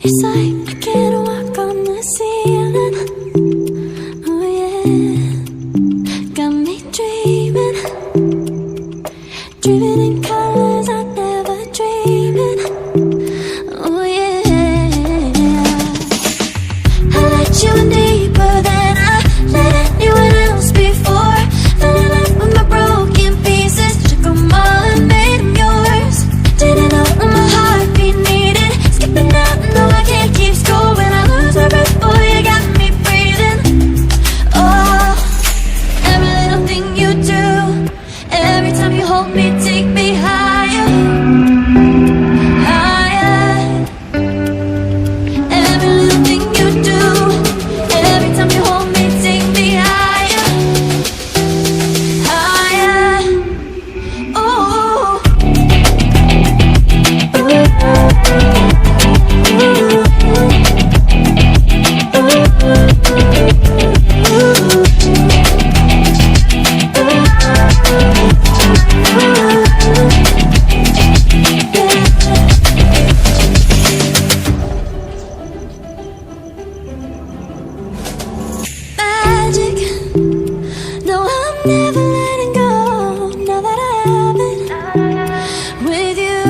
It's like I can't walk on the ceiling. Oh yeah, got me dreaming, dreaming in colors I never dreamed in. Oh yeah, I let you in deeper than I let anyone else before. Fell in love with my broken pieces, took them all and made them yours. Didn't know what my heartbeat needed, skipping out, no I can't keep score. When I lose my breath, boy, you got me breathing. Oh, every little thing you do, every time you hold me, take me higher, higher. Every little thing you do, every time you hold me, take me higher, higher. Oh, magic. No, I'm never letting go. Now that I have it with you.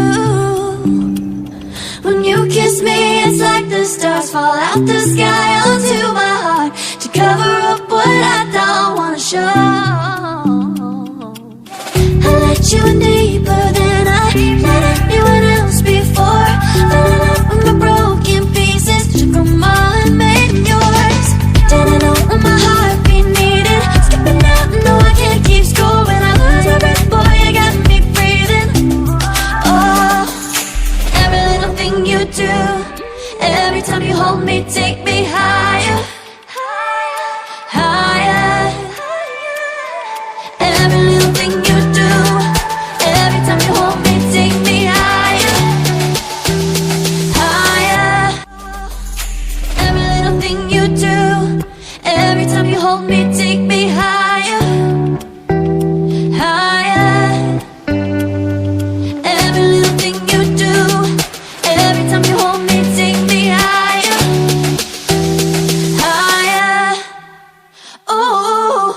When you kiss me, it's like the stars fall out the sky onto my heart to cover up what I don't wanna show. I let you in deeper than I let anyone else before. Fell in love with my broken pieces, took them all and made them yours. Didn't know what my heartbeat needed, skipping out, no I can't keep score. When I lose my breath, boy, you got me breathing. Oh, every little thing you do, every time you hold me, take me higher, higher. Every little thing you do, every time you hold me, take me higher, higher. Every little thing you do, every time you hold me, take me higher, higher. Every little thing you do, every time you hold me, take me higher, higher. Oh.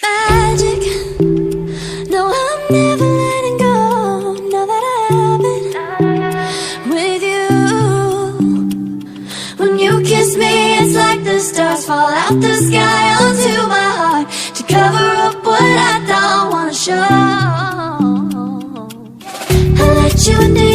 Magic. No, I'm never letting go. Now that I have it with you. When you kiss me, it's like the stars fall out the sky onto my heart to cover up what I don't wanna show. I let you in.